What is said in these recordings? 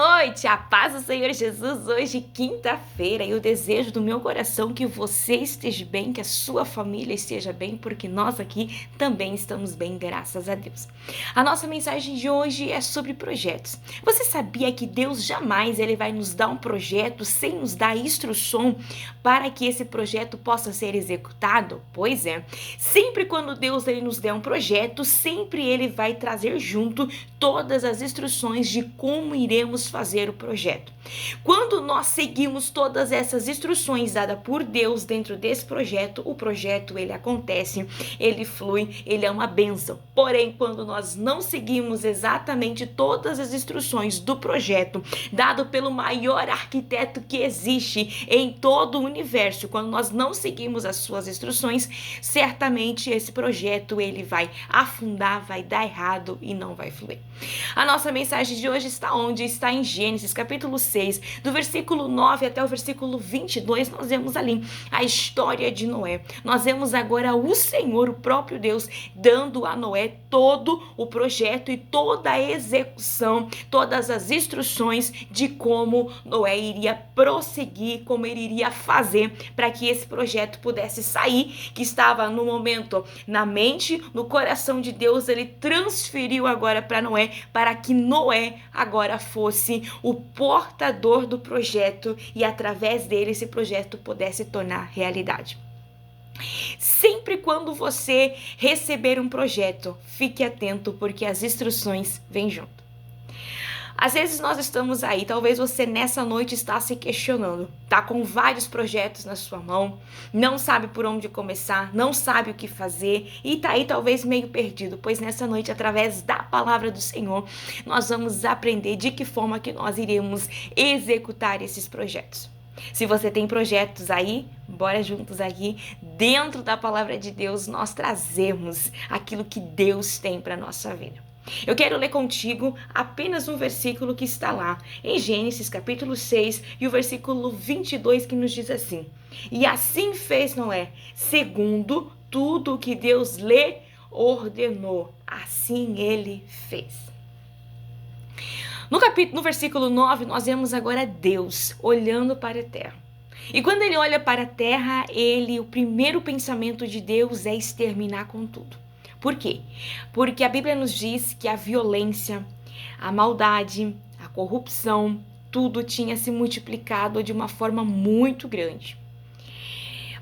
noite, a paz do Senhor Jesus, hoje quinta-feira, e o desejo do meu coração que você esteja bem, que a sua família esteja bem, porque nós aqui também estamos bem, graças a Deus. A nossa mensagem de hoje é sobre projetos. Você sabia que Deus jamais ele vai nos dar um projeto sem nos dar instrução para que esse projeto possa ser executado? Pois é, sempre quando Deus ele nos der um projeto, sempre ele vai trazer junto todas as instruções de como iremos fazer o projeto. Quando nós seguimos todas essas instruções dadas por Deus dentro desse projeto, o projeto ele acontece, ele flui, ele é uma bênção. Porém, quando nós não seguimos exatamente todas as instruções do projeto dado pelo maior arquiteto que existe em todo o universo, quando nós não seguimos as suas instruções, certamente esse projeto ele vai afundar, vai dar errado e não vai fluir. A nossa mensagem de hoje está onde? Está em Gênesis, capítulo 6, do versículo 9 até o versículo 22, nós vemos ali a história de Noé. Nós vemos agora o Senhor, o próprio Deus, dando a Noé todo o projeto e toda a execução, todas as instruções de como Noé iria prosseguir, como ele iria fazer para que esse projeto pudesse sair, que estava no momento na mente, no coração de Deus, ele transferiu agora para Noé, para que Noé agora fosse o portador do projeto e através dele esse projeto pudesse tornar realidade. Sempre quando você receber um projeto, fique atento porque as instruções vêm junto. Às vezes nós estamos aí, talvez você nessa noite está se questionando, tá com vários projetos na sua mão, não sabe por onde começar, não sabe o que fazer e tá aí talvez meio perdido, pois nessa noite, através da palavra do Senhor, nós vamos aprender de que forma que nós iremos executar esses projetos. Se você tem projetos aí, bora juntos aqui, dentro da palavra de Deus, nós trazemos aquilo que Deus tem para nossa vida. Eu quero ler contigo apenas um versículo que está lá em Gênesis capítulo 6 e o versículo 22 que nos diz assim: E assim fez Noé, segundo tudo o que Deus lhe ordenou, assim ele fez. No versículo 9, nós vemos agora Deus olhando para a terra. E quando ele olha para a terra, o primeiro pensamento de Deus é exterminar com tudo. Por quê? Porque a Bíblia nos diz que a violência, a maldade, a corrupção, tudo tinha se multiplicado de uma forma muito grande.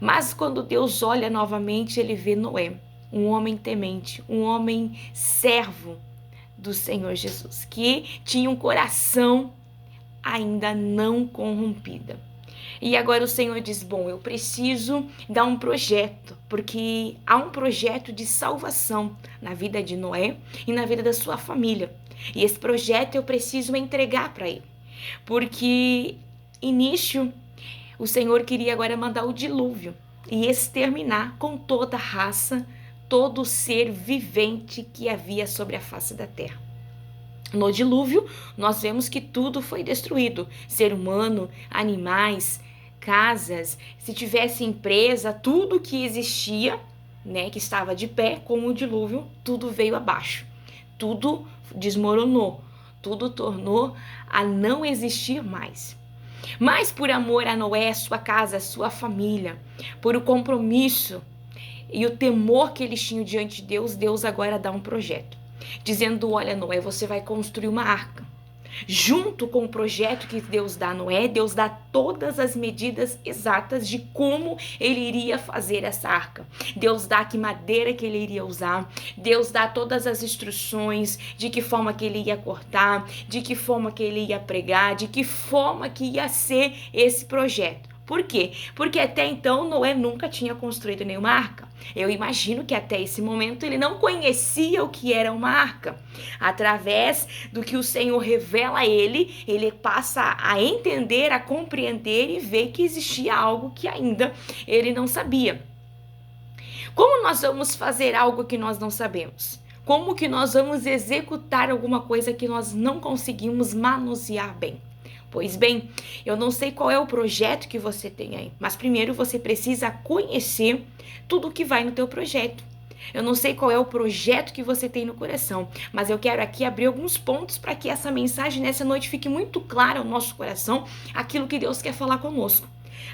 Mas quando Deus olha novamente, ele vê Noé, um homem temente, um homem servo do Senhor Jesus, que tinha um coração ainda não corrompido. E agora o Senhor diz, bom, eu preciso dar um projeto, porque há um projeto de salvação na vida de Noé e na vida da sua família. E esse projeto eu preciso entregar para ele, porque início o Senhor queria agora mandar o dilúvio e exterminar com toda a raça, todo ser vivente que havia sobre a face da terra. No dilúvio, nós vemos que tudo foi destruído, ser humano, animais, casas, se tivesse empresa, tudo que existia, né, que estava de pé com o dilúvio, tudo veio abaixo, tudo desmoronou, tudo tornou a não existir mais. Mas por amor a Noé, sua casa, sua família, por o compromisso e o temor que eles tinham diante de Deus, Deus agora dá um projeto, dizendo, olha Noé, você vai construir uma arca. Junto com o projeto que Deus dá a Noé, Deus dá todas as medidas exatas de como ele iria fazer essa arca. Deus dá que madeira que ele iria usar, Deus dá todas as instruções de que forma que ele ia cortar, de que forma que ele ia pregar, de que forma que ia ser esse projeto. Por quê? Porque até então Noé nunca tinha construído nenhuma arca. Eu imagino que até esse momento ele não conhecia o que era uma arca. Através do que o Senhor revela a ele passa a entender, a compreender e ver que existia algo que ainda ele não sabia. Como nós vamos fazer algo que nós não sabemos? Como que nós vamos executar alguma coisa que nós não conseguimos manusear bem? Pois bem, eu não sei qual é o projeto que você tem aí, mas primeiro você precisa conhecer tudo que vai no teu projeto. Eu não sei qual é o projeto que você tem no coração, mas eu quero aqui abrir alguns pontos para que essa mensagem nessa noite fique muito clara ao nosso coração, aquilo que Deus quer falar conosco.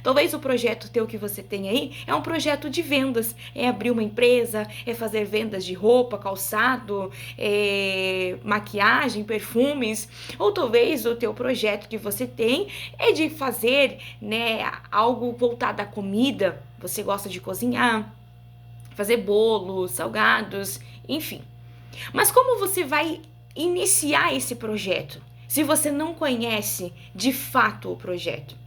Talvez o projeto teu que você tem aí é um projeto de vendas, é abrir uma empresa, é fazer vendas de roupa, calçado, maquiagem, perfumes, ou talvez o teu projeto que você tem é de fazer, né, algo voltado à comida, você gosta de cozinhar, fazer bolos, salgados, enfim. Mas como você vai iniciar esse projeto se você não conhece de fato o projeto?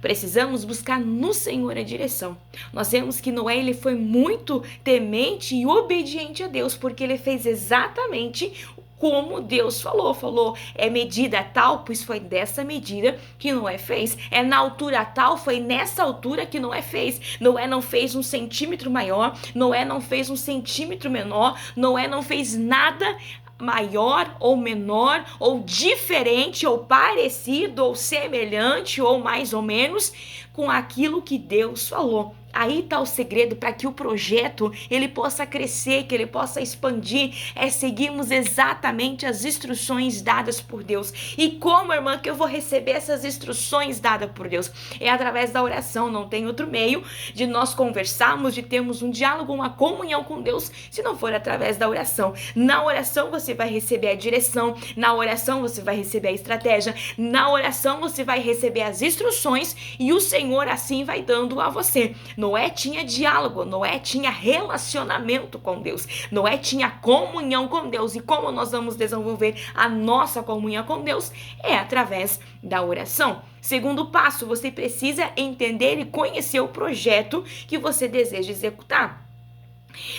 Precisamos buscar no Senhor a direção. Nós vemos que Noé ele foi muito temente e obediente a Deus, porque ele fez exatamente como Deus falou, é medida tal, pois foi dessa medida que Noé fez. É na altura tal, foi nessa altura que Noé fez. Noé não fez 1 centímetro maior, Noé não fez 1 centímetro menor, Noé não fez nada maior ou menor, ou diferente, ou parecido, ou semelhante, ou mais ou menos com aquilo que Deus falou. Aí está o segredo para que o projeto ele possa crescer, que ele possa expandir, é seguirmos exatamente as instruções dadas por Deus. E como, irmã, que eu vou receber essas instruções dadas por Deus? É através da oração, não tem outro meio de nós conversarmos, de termos um diálogo, uma comunhão com Deus, se não for através da oração. Na oração você vai receber a direção, na oração você vai receber a estratégia, na oração você vai receber as instruções e o Senhor assim vai dando a você. Noé tinha diálogo, Noé tinha relacionamento com Deus, Noé tinha comunhão com Deus. E como nós vamos desenvolver a nossa comunhão com Deus? É através da oração. Segundo passo, você precisa entender e conhecer o projeto que você deseja executar.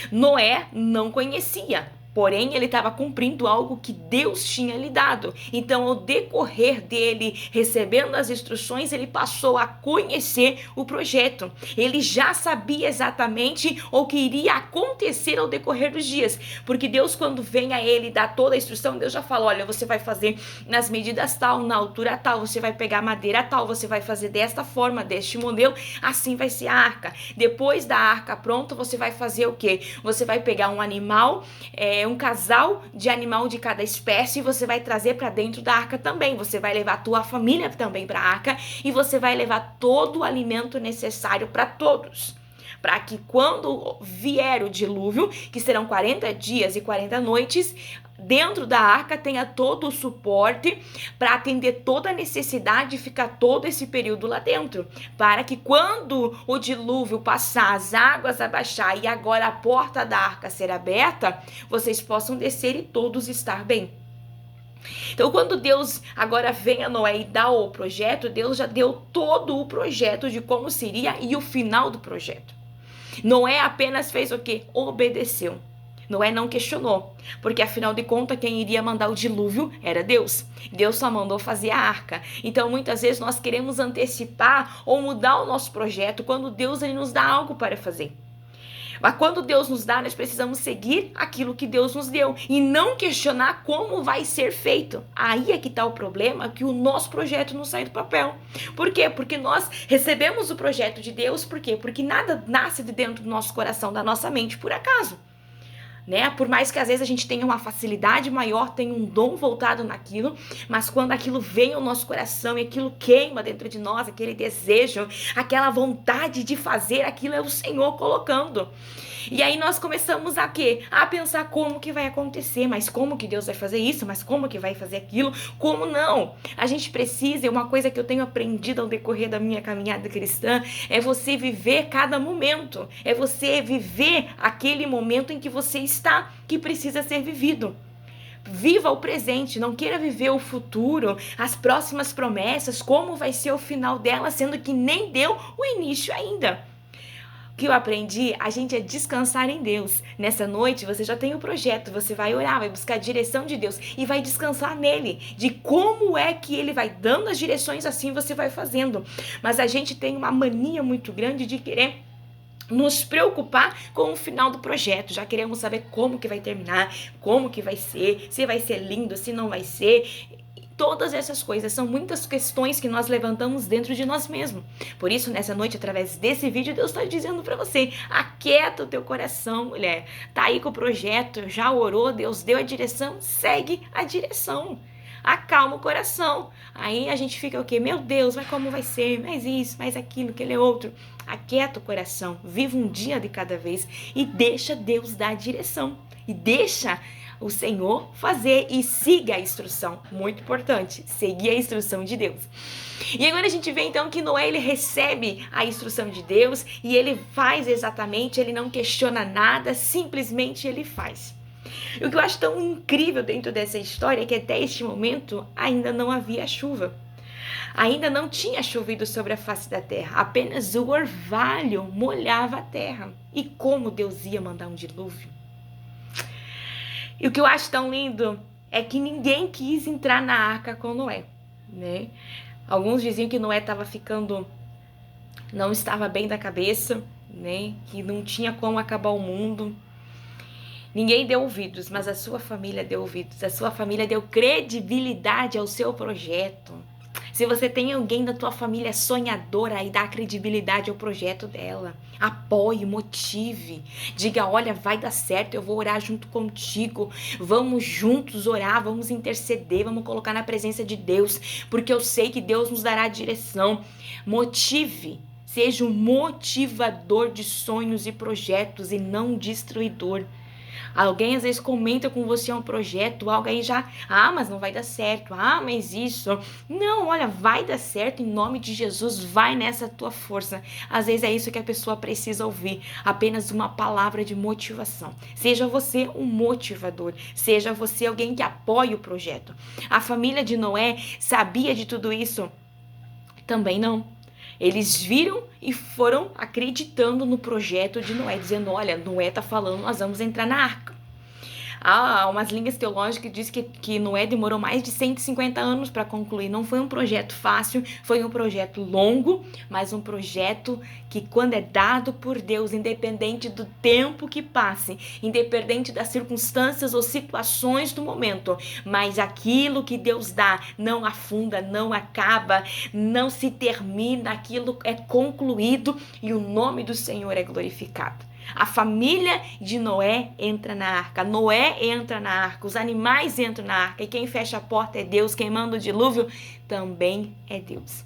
Noé não conhecia, porém ele estava cumprindo algo que Deus tinha lhe dado. Então, ao decorrer dele recebendo as instruções, ele passou a conhecer o projeto. Ele já sabia exatamente o que iria acontecer ao decorrer dos dias, porque Deus, quando vem a ele dar toda a instrução, Deus já fala: olha, você vai fazer nas medidas tal, na altura tal, você vai pegar madeira tal, você vai fazer desta forma, deste modelo, assim vai ser a arca. Depois da arca pronta, você vai fazer o quê? Você vai pegar um animal, um casal de animal de cada espécie, e você vai trazer para dentro da arca também. Você vai levar a tua família também para a arca, e você vai levar todo o alimento necessário para todos, para que quando vier o dilúvio, que serão 40 dias e 40 noites, dentro da arca tenha todo o suporte para atender toda a necessidade e ficar todo esse período lá dentro, para que quando o dilúvio passar, as águas abaixar e agora a porta da arca ser aberta, vocês possam descer e todos estar bem. Então, quando Deus agora vem a Noé e dá o projeto, Deus já deu todo o projeto de como seria e o final do projeto. Noé apenas fez o quê? Obedeceu. Noé não questionou, porque afinal de contas quem iria mandar o dilúvio era Deus. Deus só mandou fazer a arca. Então muitas vezes nós queremos antecipar ou mudar o nosso projeto quando Deus ele nos dá algo para fazer. Mas quando Deus nos dá, nós precisamos seguir aquilo que Deus nos deu e não questionar como vai ser feito. Aí é que está o problema, que o nosso projeto não sai do papel. Por quê? Porque nós recebemos o projeto de Deus, por quê? Porque nada nasce de dentro do nosso coração, da nossa mente, por acaso. Né? Por mais que às vezes a gente tenha uma facilidade maior, tenha um dom voltado naquilo, mas quando aquilo vem ao nosso coração e aquilo queima dentro de nós, aquele desejo, aquela vontade de fazer, aquilo é o Senhor colocando. E aí nós começamos a quê? A pensar como que vai acontecer, mas como que Deus vai fazer isso, mas como que vai fazer aquilo, como não? A gente precisa, e uma coisa que eu tenho aprendido ao decorrer da minha caminhada cristã, é você viver cada momento, é você viver aquele momento em que você está, que precisa ser vivido. Viva o presente, não queira viver o futuro, as próximas promessas, como vai ser o final dela, sendo que nem deu o início ainda. O que eu aprendi, a gente é descansar em Deus. Nessa noite você já tem o projeto, você vai orar, vai buscar a direção de Deus e vai descansar nele, de como é que ele vai dando as direções, assim você vai fazendo. Mas a gente tem uma mania muito grande de querer nos preocupar com o final do projeto. Já queremos saber como que vai terminar, como que vai ser, se vai ser lindo, se não vai ser. Todas essas coisas são muitas questões que nós levantamos dentro de nós mesmos. Por isso, nessa noite, através desse vídeo, Deus está dizendo para você: aquieta o teu coração, mulher. Tá aí com o projeto, já orou, Deus deu a direção, segue a direção. Acalma o coração. Aí a gente fica o quê? Meu Deus, mas como vai ser? Mais isso, mais aquilo, aquele outro. Aquieta o coração, viva um dia de cada vez e deixa Deus dar a direção. E deixa o Senhor fazer e siga a instrução. Muito importante, seguir a instrução de Deus. E agora a gente vê então que Noé, ele recebe a instrução de Deus e ele faz exatamente, ele não questiona nada, simplesmente ele faz. E o que eu acho tão incrível dentro dessa história é que até este momento ainda não havia chuva. Ainda não tinha chovido sobre a face da terra, apenas o orvalho molhava a terra. E como Deus ia mandar um dilúvio? E o que eu acho tão lindo é que ninguém quis entrar na arca com Noé, né? Alguns diziam que Noé não estava bem da cabeça, né? Que não tinha como acabar o mundo. Ninguém deu ouvidos, mas a sua família deu ouvidos. A sua família deu credibilidade ao seu projeto. Se você tem alguém da tua família sonhadora, aí dá credibilidade ao projeto dela. Apoie, motive. Diga, olha, vai dar certo, eu vou orar junto contigo. Vamos juntos orar, vamos interceder, vamos colocar na presença de Deus, porque eu sei que Deus nos dará direção. Motive. Seja um motivador de sonhos e projetos e não um destruidor. Alguém às vezes comenta com você um projeto, alguém já, mas não vai dar certo, mas isso. Não, olha, vai dar certo em nome de Jesus, vai nessa tua força. Às vezes é isso que a pessoa precisa ouvir, apenas uma palavra de motivação. Seja você um motivador, seja você alguém que apoie o projeto. A família de Noé sabia de tudo isso? Também não. Eles viram e foram acreditando no projeto de Noé, dizendo, olha, Noé tá falando, nós vamos entrar na arca. Há umas linhas teológicas que dizem que Noé demorou mais de 150 anos para concluir. Não foi um projeto fácil, foi um projeto longo, mas um projeto que, quando é dado por Deus, independente do tempo que passe, independente das circunstâncias ou situações do momento, mas aquilo que Deus dá não afunda, não acaba, não se termina, aquilo é concluído e o nome do Senhor é glorificado. A família de Noé entra na arca, Noé entra na arca, os animais entram na arca e quem fecha a porta é Deus, quem manda o dilúvio também é Deus.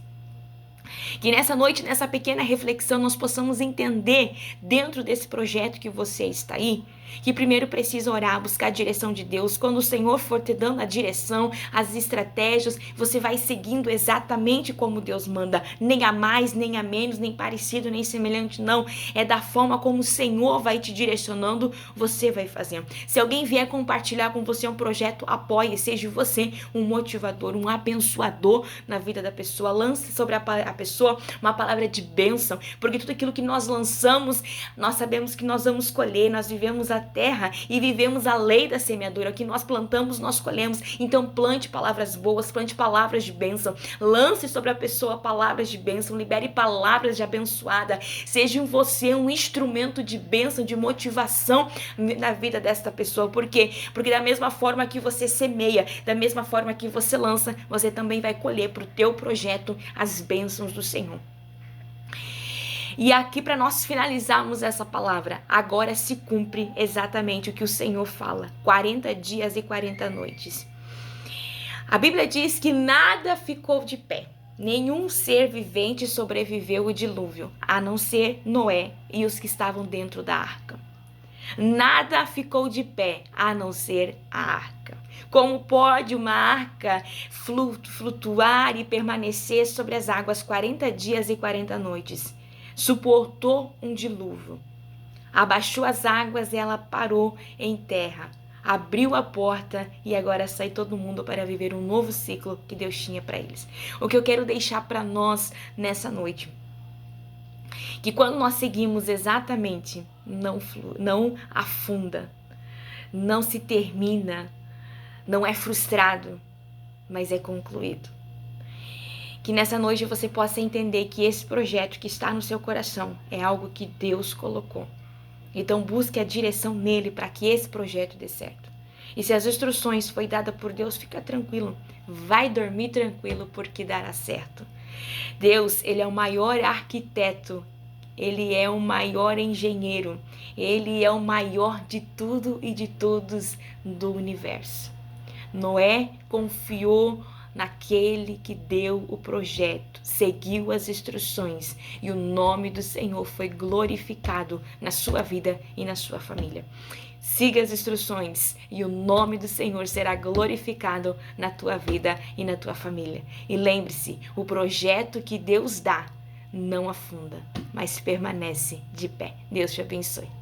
Que nessa noite, nessa pequena reflexão, nós possamos entender dentro desse projeto que você está aí, que primeiro precisa orar, buscar a direção de Deus. Quando o Senhor for te dando a direção, as estratégias, você vai seguindo exatamente como Deus manda. Nem a mais, nem a menos, nem parecido, nem semelhante, não. É da forma como o Senhor vai te direcionando, você vai fazendo. Se alguém vier compartilhar com você um projeto, apoie, seja você um motivador, um abençoador na vida da pessoa. Lance sobre a pessoa uma palavra de bênção, porque tudo aquilo que nós lançamos, nós sabemos que nós vamos colher, nós vivemos a terra e vivemos a lei da semeadura, o que nós plantamos, nós colhemos. Então plante palavras boas, plante palavras de bênção, lance sobre a pessoa palavras de bênção, libere palavras de abençoada, seja você um instrumento de bênção, de motivação na vida desta pessoa. Por quê? Porque da mesma forma que você semeia, da mesma forma que você lança, você também vai colher para o teu projeto as bênçãos do Senhor. E aqui, para nós finalizarmos essa palavra, agora se cumpre exatamente o que o Senhor fala, 40 dias e 40 noites. A Bíblia diz que nada ficou de pé, nenhum ser vivente sobreviveu o dilúvio, a não ser Noé e os que estavam dentro da arca. Nada ficou de pé, a não ser a arca. Como pode uma arca flutuar e permanecer sobre as águas 40 dias e 40 noites? Suportou um dilúvio. Abaixou as águas e ela parou em terra. Abriu a porta e agora sai todo mundo para viver um novo ciclo que Deus tinha para eles. O que eu quero deixar para nós nessa noite, que quando nós seguimos exatamente, não afunda, não se termina, não é frustrado, mas é concluído. Que nessa noite você possa entender que esse projeto que está no seu coração é algo que Deus colocou. Então busque a direção nele para que esse projeto dê certo. E se as instruções foi dada por Deus, fica tranquilo. vai dormir tranquilo porque dará certo. Deus, ele é o maior arquiteto, ele é o maior engenheiro, ele é o maior de tudo e de todos do universo. Noé confiou naquele que deu o projeto, seguiu as instruções e o nome do Senhor foi glorificado na sua vida e na sua família. Siga as instruções e o nome do Senhor será glorificado na tua vida e na tua família. E lembre-se, o projeto que Deus dá não afunda, mas permanece de pé. Deus te abençoe.